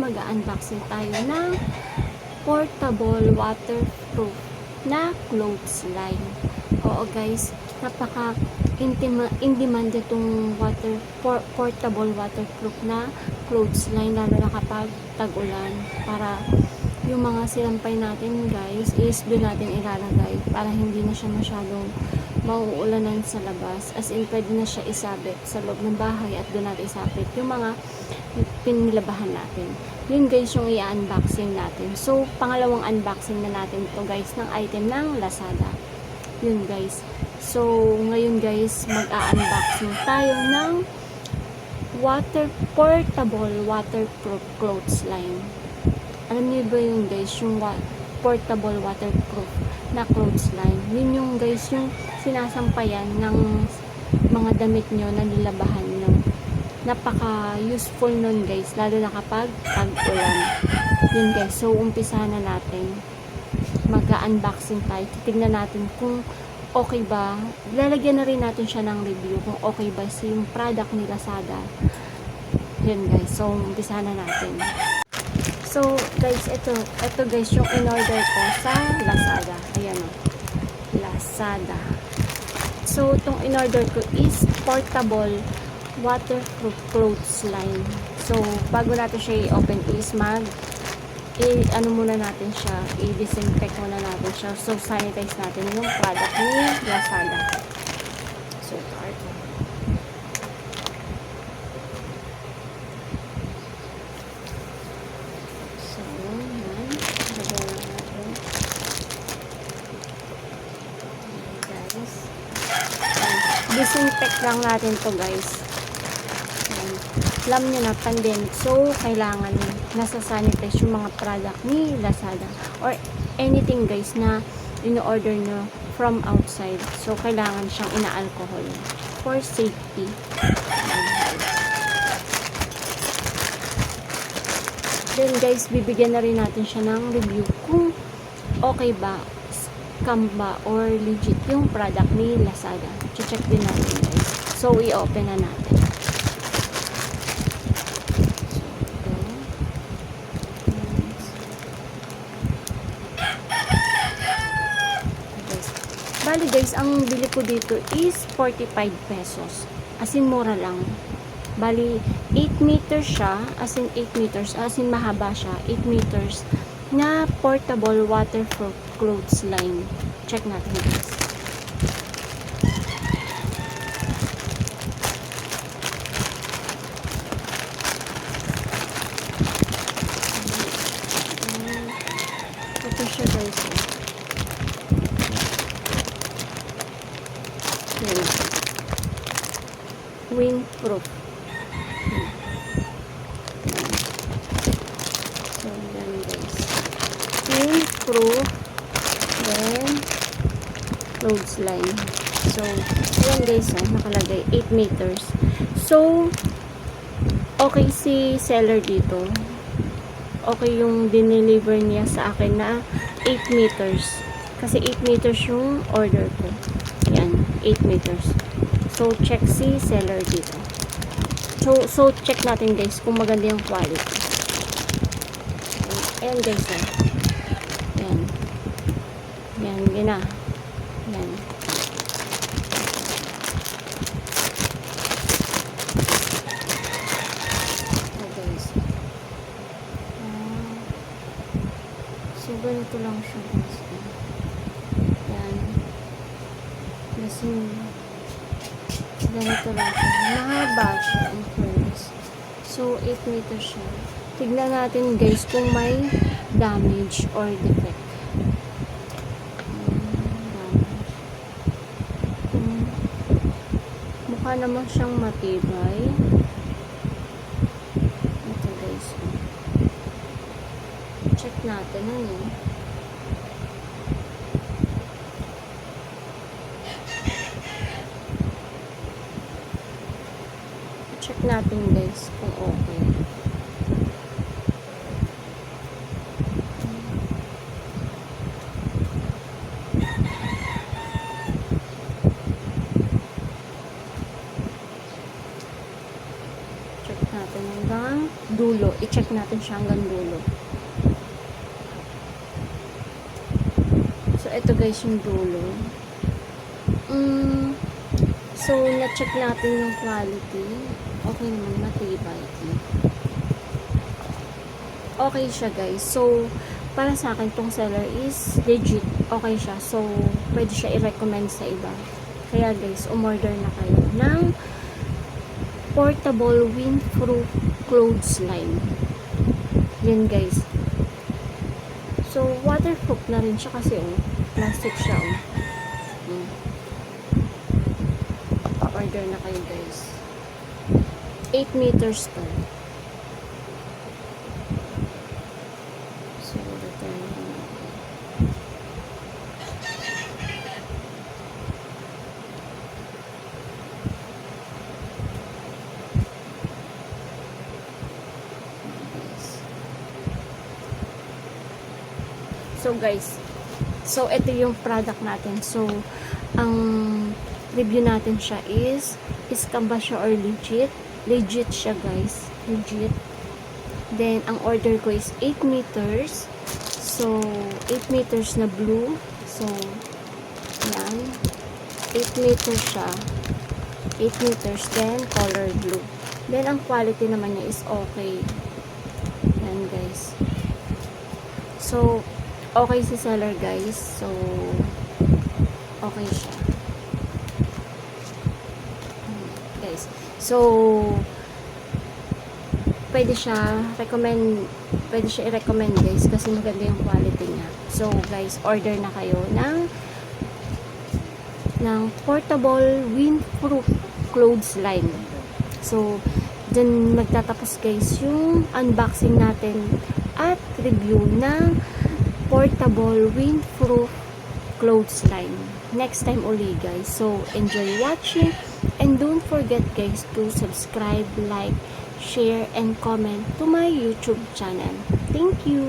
mag-unboxing tayo ng portable waterproof na clothes line. Oo guys, napaka in demand itong portable waterproof na clothes line, lalo na kapag tag-ulan, para yung mga sinampay natin guys is doon natin ilalagay para hindi na siya masyadong mauulanan sa labas. As in, pwede na siya isabit sa loob ng bahay at doon natin isabit yung mga pinilabahan natin. Yun guys yung i-unboxing natin. So, pangalawang unboxing na natin ito guys ng item ng Lazada. Yun guys. So, ngayon guys, mag-unboxing tayo ng portable waterproof clothes line. Alam niyo ba yun guys, yung portable waterproof na clothes line? Yun yung guys, yung sinasampayan ng mga damit nyo na nilabahan nyo. Napaka-useful nun guys, lalo na kapag tag-ulan. Yun guys, so umpisa na natin. Mag-unboxing tayo. Titignan natin kung okay ba. Lalagyan na rin natin siya ng review kung okay ba yung product ni Lazada. Yun guys, so umpisa na natin. So guys, ito guys yung in-order ko sa Lazada. Ayan o, Lazada. So itong in-order ko is portable waterproof clothes line. So bago natin siya i-open is ano muna natin siya, i-disinfect muna natin siya. So sanitize natin yung product ni Lazada. So ito. Disinfect lang natin to guys. Alam nyo na, pandemic, so kailangan nasa sanitize yung mga product ni Lazada or anything guys na in-order nyo from outside. So kailangan siyang ina-alcohol for safety. Then guys, bibigyan na rin natin siya ng review kung okay ba, scam ba, or legit yung product ni Lazada. Check din natin guys. So i-open na natin. Bali guys, ang bili ko dito is 45 pesos. As in, mura lang. Bali, 8 meters siya. As in, 8 meters. As in, mahaba siya. 8 meters na portable waterproof clothes line. Check natin guys. Ito siya guys. Windproof. So, yan guys. Windproof. Then, clothes line. So, yan guys, nakalagay 8 meters. So, okay si seller dito. Okay yung dineliver niya sa akin na 8 meters. Kasi 8 meters yung order ko. Yan, 8 meters. So, check si seller dito. So check natin guys kung maganda yung quality. Ayan guys. Ayan. Ayan, gina. Ayan. So guys. So, ganito lang siya guys. Ayan. Kasi ganito lang siya. Mahaba siya in fairness. So, 8 meters siya. Tignan natin guys kung may damage or defect. Mukha naman siyang matibay. Ito guys. Check natin ano. Check natin guys kung okay. Check natin hanggang dulo. i-check natin siya hanggang dulo. So, ito guys yung dulo. So, na-check natin yung quality. Okay naman, matibay. Okay siya guys. So, para sa akin, tong seller is legit. Okay siya. So, pwede siya i-recommend sa iba. Kaya guys, umorder na kayo ng portable windproof clothesline. Yan guys. So, waterproof na rin siya kasi plastic siya. Order na kayo guys. 8 meters to. So, return na natin. So guys, so ito yung product natin. So, ang review natin siya is scam ba siya or legit? Legit siya guys. Legit. Then, ang order ko is 8 meters. So, 8 meters na blue. So, yan. 8 meters siya. 8 meters. Then, color blue. Then, ang quality naman niya is okay. Yan guys. So, okay si seller guys. So, okay siya. Guys. So, pwede siya i-recommend guys kasi maganda yung quality niya. So, guys, order na kayo ng portable windproof clothesline. So, dyan magtatapos guys yung unboxing natin at review ng portable windproof clothesline. Next time uli guys. So, enjoy watching and don't forget guys to subscribe, like, share, and comment to my YouTube channel. Thank you!